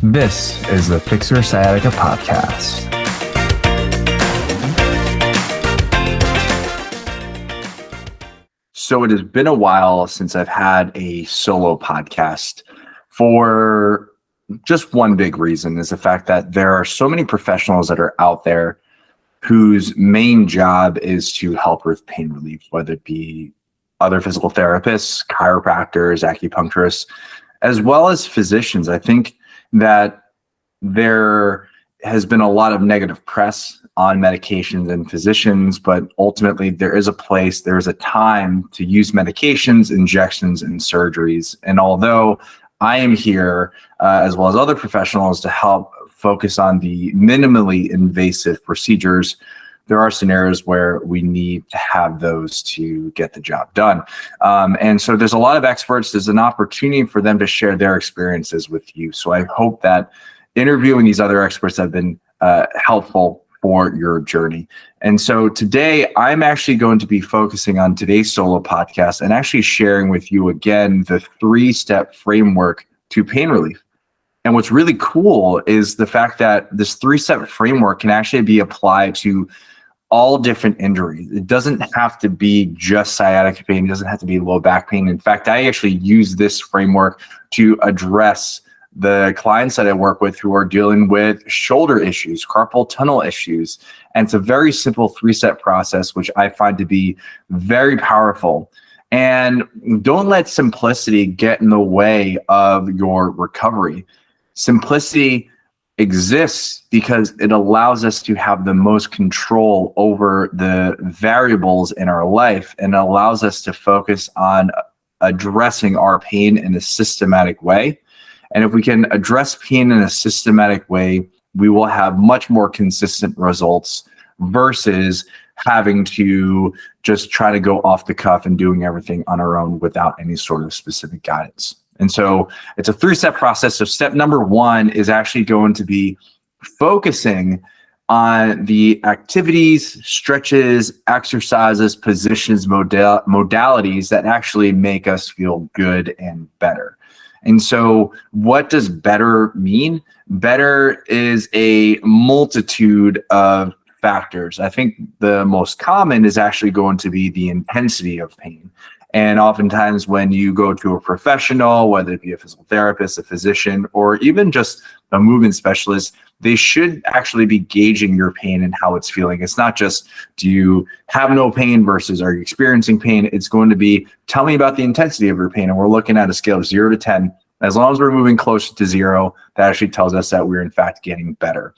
This is the Fix Your Sciatica podcast. So it has been a while since I've had a solo podcast for just one big reason is the fact that there are so many professionals that are out there whose main job is to help with pain relief, whether it be other physical therapists, chiropractors, acupuncturists, as well as physicians. I think that there has been a lot of negative press on medications and physicians, but ultimately there is a time to use medications, injections, and surgeries. And although I am here, as well as other professionals, to help focus on the minimally invasive procedures, there are scenarios where we need to have those to get the job done. And so there's a lot of experts. There's an opportunity for them to share their experiences with you. So I hope that interviewing these other experts have been helpful for your journey. And so today I'm actually going to be focusing on today's solo podcast and actually sharing with you again the 3-step framework to pain relief. And what's really cool is the fact that this 3-step framework can actually be applied to all different injuries. It doesn't have to be just sciatica pain. It doesn't have to be low back pain. In fact, I actually use this framework to address the clients that I work with who are dealing with shoulder issues, carpal tunnel issues. And it's a very simple 3-step process, which I find to be very powerful. And don't let simplicity get in the way of your recovery. Simplicity exists because it allows us to have the most control over the variables in our life and allows us to focus on addressing our pain in a systematic way. And if we can address pain in a systematic way, we will have much more consistent results versus having to just try to go off the cuff and doing everything on our own without any sort of specific guidance. And so it's a 3-step process. So step number 1 is actually going to be focusing on the activities, stretches, exercises, positions, modalities that actually make us feel good and better. And so what does better mean? Better is a multitude of factors. I think the most common is actually going to be the intensity of pain. And oftentimes when you go to a professional, whether it be a physical therapist, a physician, or even just a movement specialist, they should actually be gauging your pain and how it's feeling. It's not just, do you have no pain versus are you experiencing pain? It's going to be, tell me about the intensity of your pain. And we're looking at a scale of 0 to 10. As long as we're moving closer to 0, that actually tells us that we're in fact getting better.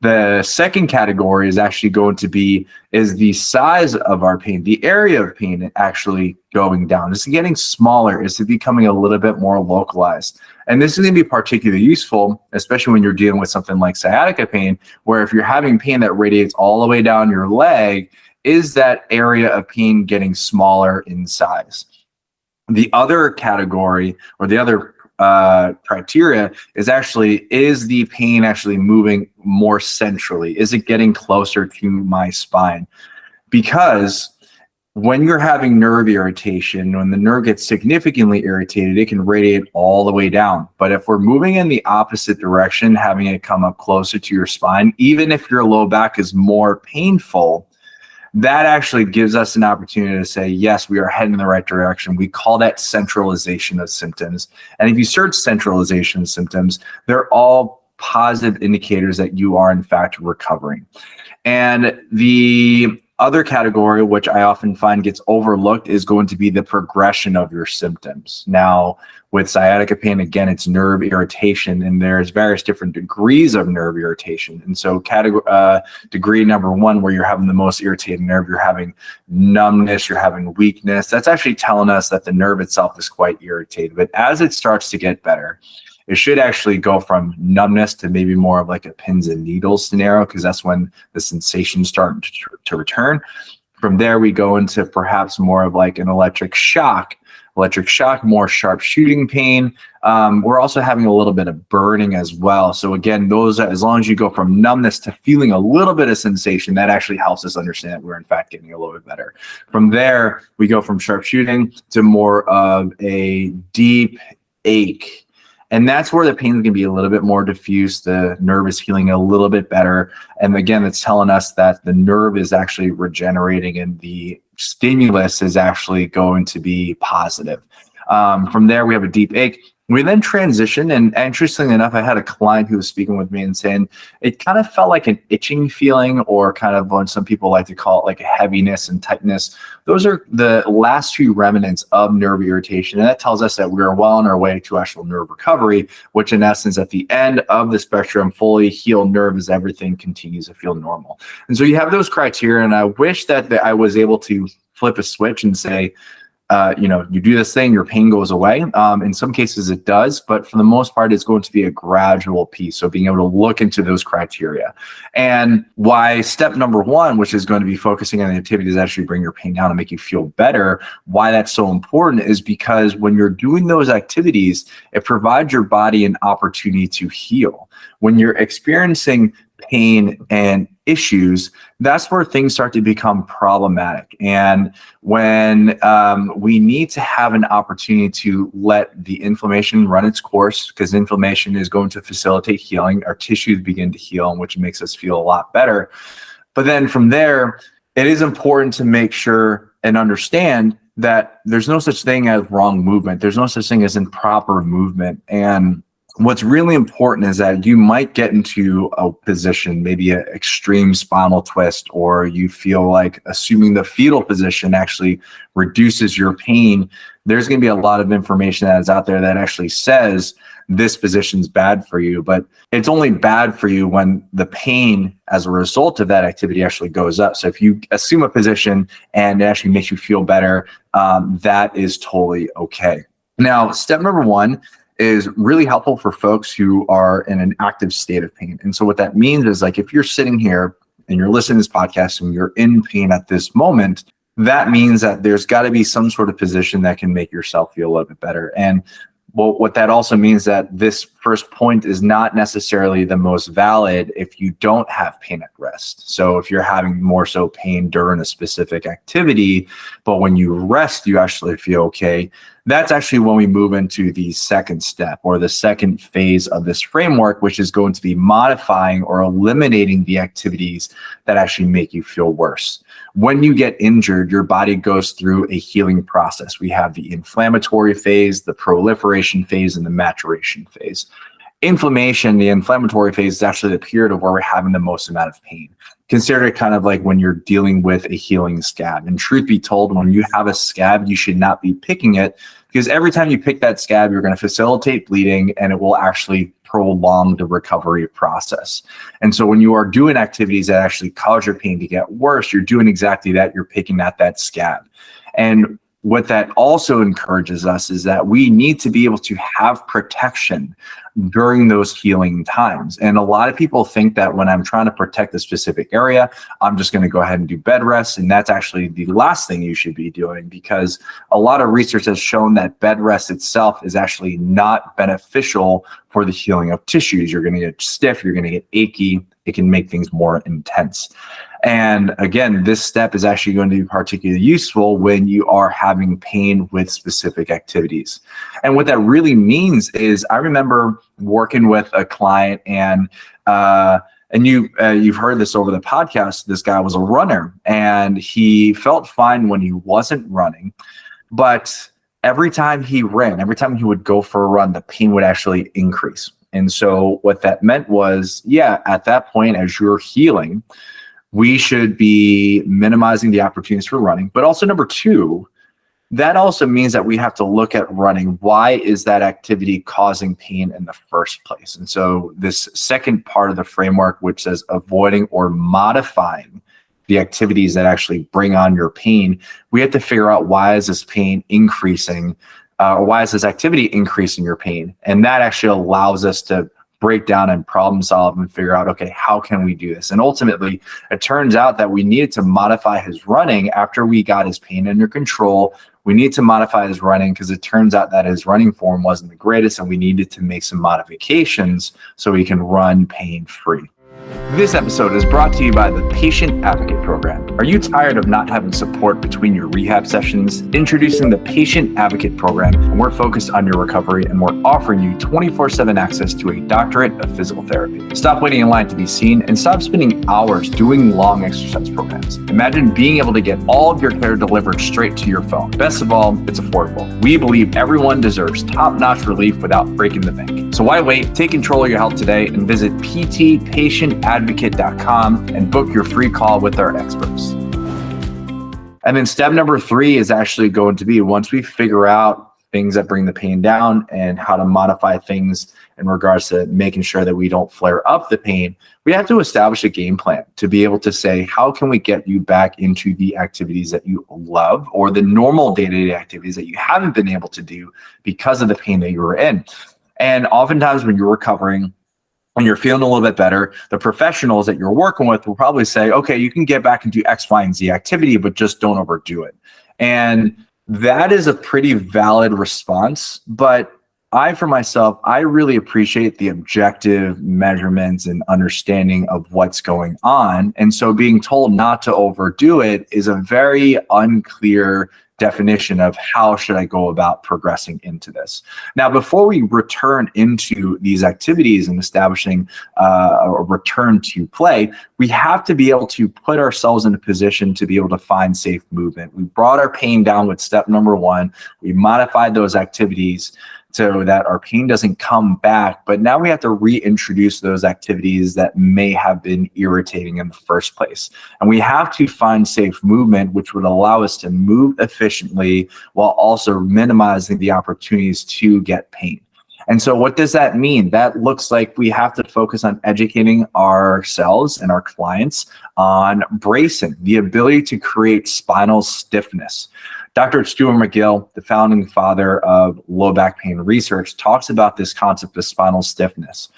The second category is actually going to be, is the size of our pain, the area of pain actually going down. Is it getting smaller? Is it becoming a little bit more localized? And this is going to be particularly useful, especially when you're dealing with something like sciatica pain, where if you're having pain that radiates all the way down your leg, is that area of pain getting smaller in size? The other category, or the other criteria, is actually, is the pain actually moving more centrally? Is it getting closer to my spine? Because when you're having nerve irritation, when the nerve gets significantly irritated, it can radiate all the way down. But if we're moving in the opposite direction, having it come up closer to your spine, even if your low back is more painful, that actually gives us an opportunity to say, yes, we are heading in the right direction. We call that centralization of symptoms. And if you search centralization of symptoms, they're all positive indicators that you are in fact recovering. And the other category, which I often find gets overlooked, is going to be the progression of your symptoms. Now, with sciatica pain, again, it's nerve irritation, and there's various different degrees of nerve irritation. And so degree number 1, where you're having the most irritated nerve, you're having numbness, you're having weakness. That's actually telling us that the nerve itself is quite irritated. But as it starts to get better, it should actually go from numbness to maybe more of like a pins and needles scenario, because that's when the sensations start to return. From there, we go into perhaps more of like an electric shock, more sharp shooting pain. We're also having a little bit of burning as well. So again, those, as long as you go from numbness to feeling a little bit of sensation, that actually helps us understand that we're in fact getting a little bit better. From there, we go from sharp shooting to more of a deep ache. And that's where the pain can be a little bit more diffuse. The nerve is healing a little bit better. And again, it's telling us that the nerve is actually regenerating and the stimulus is actually going to be positive. From there, we have a deep ache. We then transition, and interestingly enough, I had a client who was speaking with me and saying it kind of felt like an itching feeling, or kind of what some people like to call it like a heaviness and tightness. Those are the last few remnants of nerve irritation, and that tells us that we are well on our way to actual nerve recovery, which in essence, at the end of the spectrum, fully healed nerve is everything continues to feel normal. And so you have those criteria, and I wish that I was able to flip a switch and say, you do this thing, your pain goes away. In some cases it does, but for the most part, it's going to be a gradual piece. So being able to look into those criteria, and why step number one, which is going to be focusing on the activities that actually bring your pain down and make you feel better, why that's so important is because when you're doing those activities, it provides your body an opportunity to heal. When you're experiencing pain and issues, that's where things start to become problematic. And when we need to have an opportunity to let the inflammation run its course, because inflammation is going to facilitate healing, our tissues begin to heal, which makes us feel a lot better. But then from there, it is important to make sure and understand that there's no such thing as wrong movement. There's no such thing as improper movement. And what's really important is that you might get into a position, maybe an extreme spinal twist, or you feel like assuming the fetal position actually reduces your pain. There's going to be a lot of information that is out there that actually says this position's bad for you, but it's only bad for you when the pain as a result of that activity actually goes up. So if you assume a position and it actually makes you feel better, that is totally okay. Now, step number one is really helpful for folks who are in an active state of pain. And so what that means is, like, if you're sitting here and you're listening to this podcast and you're in pain at this moment, that means that there's got to be some sort of position that can make yourself feel a little bit better. And well, what that also means that this first point is not necessarily the most valid if you don't have pain at rest. So if you're having more so pain during a specific activity, but when you rest, you actually feel okay, that's actually when we move into the second step, or the second phase of this framework, which is going to be modifying or eliminating the activities that actually make you feel worse. When you get injured, your body goes through a healing process. We have the inflammatory phase, the proliferation phase, and the maturation phase. Inflammation, the inflammatory phase, is actually the period of where we're having the most amount of pain. Consider it kind of like when you're dealing with a healing scab. And truth be told, when you have a scab, you should not be picking it, because every time you pick that scab, you're going to facilitate bleeding, and it will actually prolong the recovery process. And so when you are doing activities that actually cause your pain to get worse, you're doing exactly that. You're picking at that scab. And what that also encourages us is that we need to be able to have protection during those healing times. And a lot of people think that when I'm trying to protect a specific area, I'm just going to go ahead and do bed rest. And that's actually the last thing you should be doing, because a lot of research has shown that bed rest itself is actually not beneficial for the healing of tissues. You're going to get stiff, you're going to get achy. It can make things more intense. And again, this step is actually going to be particularly useful when you are having pain with specific activities. And what that really means is, I remember working with a client, and you've heard this over the podcast. This guy was a runner, and he felt fine when he wasn't running, but every time he ran, every time he would go for a run, the pain would actually increase. And so what that meant was, at that point, as you're healing, we should be minimizing the opportunities for running. But also, number two, that also means that we have to look at running. Why is that activity causing pain in the first place? And so this second part of the framework, which says avoiding or modifying the activities that actually bring on your pain, we have to figure out, why is this pain increasing, or why is this activity increasing your pain? And that actually allows us to break down and problem solve and figure out, okay, how can we do this? And ultimately, it turns out that we needed to modify his running after we got his pain under control. We need to modify his running because it turns out that his running form wasn't the greatest, and we needed to make some modifications so he can run pain-free. This episode is brought to you by the Patient Advocate Program. Are you tired of not having support between your rehab sessions? Introducing the Patient Advocate Program, and we're focused on your recovery, and we're offering you 24/7 access to a doctorate of physical therapy. Stop waiting in line to be seen and stop spending hours doing long exercise programs. Imagine being able to get all of your care delivered straight to your phone. Best of all, it's affordable. We believe everyone deserves top-notch relief without breaking the bank. So why wait? Take control of your health today and visit ptpatientadvocate.com and book your free call with our experts. And then step number 3 is actually going to be, once we figure out things that bring the pain down and how to modify things in regards to making sure that we don't flare up the pain, we have to establish a game plan to be able to say, how can we get you back into the activities that you love or the normal day-to-day activities that you haven't been able to do because of the pain that you were in. And oftentimes when you're recovering, and you're feeling a little bit better, the professionals that you're working with will probably say, okay, you can get back and do X, Y, and Z activity, but just don't overdo it. And that is a pretty valid response. But for myself, I really appreciate the objective measurements and understanding of what's going on. And so being told not to overdo it is a very unclear definition of how should I go about progressing into this. Now, before we return into these activities and establishing a return to play, we have to be able to put ourselves in a position to be able to find safe movement. We brought our pain down with step number 1. We modified those activities so that our pain doesn't come back, but now we have to reintroduce those activities that may have been irritating in the first place. And we have to find safe movement, which would allow us to move efficiently while also minimizing the opportunities to get pain. And so what does that mean? That looks like we have to focus on educating ourselves and our clients on bracing, the ability to create spinal stiffness. Dr. Stuart McGill, the founding father of low back pain research, talks about this concept of spinal stiffness.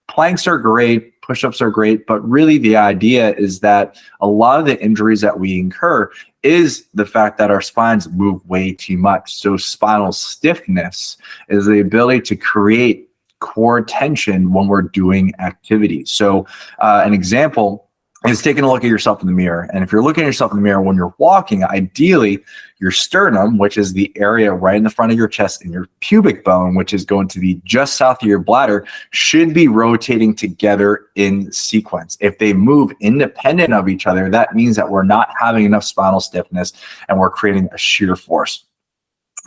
Planks are great, push-ups are great, but really the idea is that a lot of the injuries that we incur is the fact that our spines move way too much. So spinal stiffness is the ability to create core tension when we're doing activities. So an example is taking a look at yourself in the mirror. And if you're looking at yourself in the mirror when you're walking, ideally your sternum, which is the area right in the front of your chest, and your pubic bone, which is going to be just south of your bladder, should be rotating together in sequence. If they move independent of each other, that means that we're not having enough spinal stiffness and we're creating a shear force.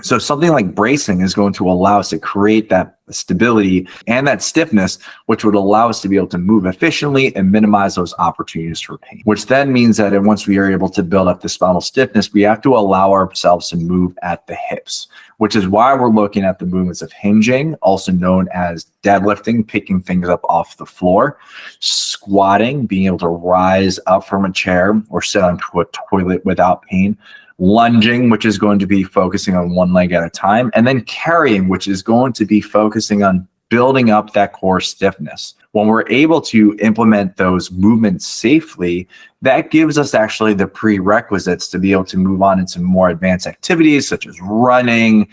So something like bracing is going to allow us to create that stability and that stiffness, which would allow us to be able to move efficiently and minimize those opportunities for pain, which then means that once we are able to build up the spinal stiffness, we have to allow ourselves to move at the hips, which is why we're looking at the movements of hinging, also known as deadlifting, picking things up off the floor, squatting, being able to rise up from a chair or sit onto a toilet without pain, lunging, which is going to be focusing on one leg at a time, and then carrying, which is going to be focusing on building up that core stiffness. When we're able to implement those movements safely, that gives us actually the prerequisites to be able to move on into more advanced activities such as running,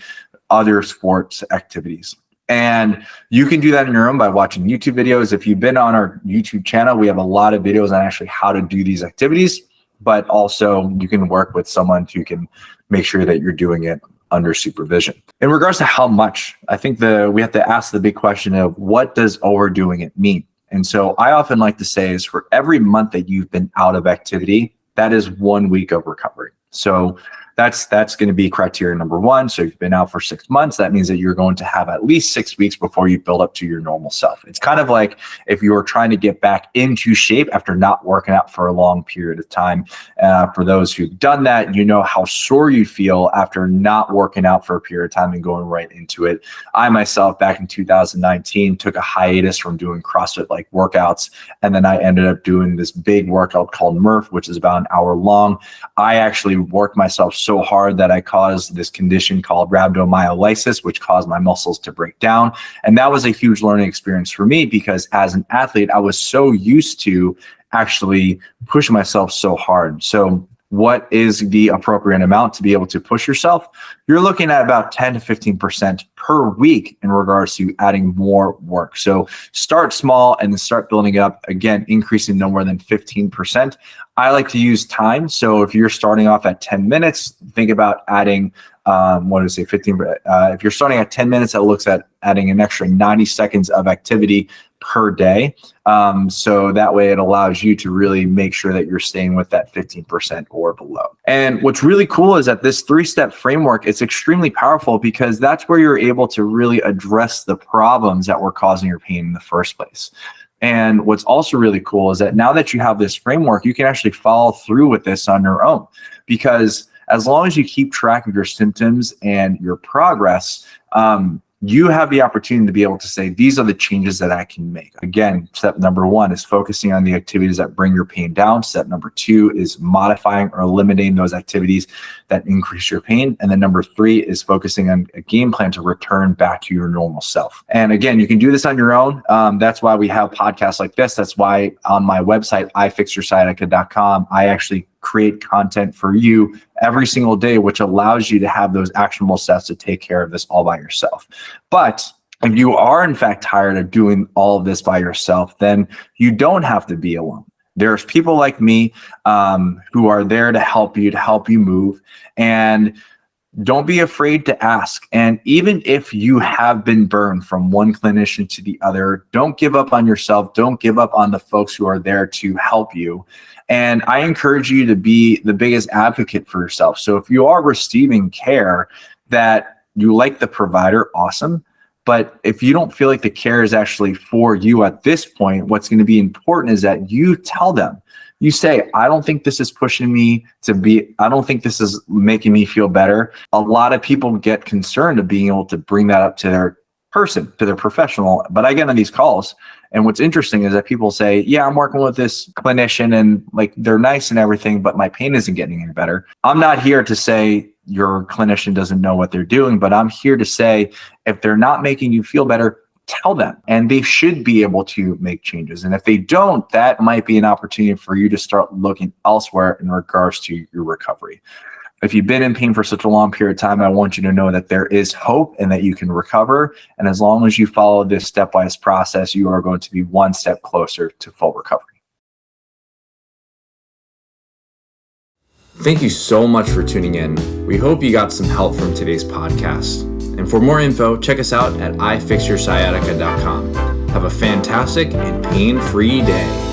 other sports activities. And you can do that on your own by watching YouTube videos. If you've been on our YouTube channel, we have a lot of videos on actually how to do these activities, but also you can work with someone who can make sure that you're doing it under supervision. In regards to how much, I think we have to ask the big question of what does overdoing it mean? And so I often like to say is for every month that you've been out of activity, that is 1 week of recovery. So that's going to be criteria number 1. So if you've been out for 6 months, that means that you're going to have at least 6 weeks before you build up to your normal self. It's kind of like if you were trying to get back into shape after not working out for a long period of time. For those who've done that, you know how sore you feel after not working out for a period of time and going right into it. I myself, back in 2019, took a hiatus from doing CrossFit-like workouts, and then I ended up doing this big workout called Murph, which is about an hour long. I actually worked myself so hard that I caused this condition called rhabdomyolysis, which caused my muscles to break down. And that was a huge learning experience for me because as an athlete, I was so used to actually pushing myself so hard. So what is the appropriate amount to be able to push yourself, you're looking at about 10 to 15% per week in regards to adding more work. So start small and then start building it up. Again, increasing no more than 15%. I like to use time. So if you're starting off at 10 minutes, think about adding 15. If you're starting at 10 minutes, that looks at adding an extra 90 seconds of activity per day. So that way it allows you to really make sure that you're staying with that 15% or below. And what's really cool is that this 3-step framework, it's extremely powerful because that's where you're able to really address the problems that were causing your pain in the first place. And what's also really cool is that now that you have this framework, you can actually follow through with this on your own, because as long as you keep track of your symptoms and your progress, you have the opportunity to be able to say, these are the changes that I can make. Again, step number 1 is focusing on the activities that bring your pain down. Step number 2 is modifying or eliminating those activities that increase your pain. And then number 3 is focusing on a game plan to return back to your normal self. And again, you can do this on your own. That's why we have podcasts like this. That's why on my website, ifixyoursciatica.com, I actually create content for you every single day, which allows you to have those actionable steps to take care of this all by yourself. But if you are in fact tired of doing all of this by yourself, then you don't have to be alone. There's people like me who are there to help you move. And don't be afraid to ask. And even if you have been burned from one clinician to the other, don't give up on yourself. Don't give up on the folks who are there to help you. And I encourage you to be the biggest advocate for yourself. So if you are receiving care that you like the provider, awesome. But if you don't feel like the care is actually for you at this point, what's going to be important is that you tell them. You say, I don't think this is pushing me I don't think this is making me feel better. A lot of people get concerned of being able to bring that up to their person, to their professional. But I get on these calls, and what's interesting is that people say, yeah, I'm working with this clinician and like they're nice and everything, but my pain isn't getting any better. I'm not here to say your clinician doesn't know what they're doing, but I'm here to say, if they're not making you feel better, tell them, and they should be able to make changes. And if they don't, that might be an opportunity for you to start looking elsewhere in regards to your recovery. If you've been in pain for such a long period of time, I want you to know that there is hope and that you can recover. And as long as you follow this stepwise process, you are going to be one step closer to full recovery. Thank you so much for tuning in. We hope you got some help from today's podcast. And for more info, check us out at ifixyoursciatica.com. Have a fantastic and pain-free day.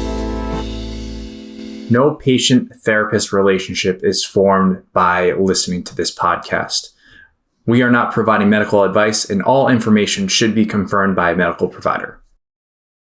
No patient-therapist relationship is formed by listening to this podcast. We are not providing medical advice, and all information should be confirmed by a medical provider.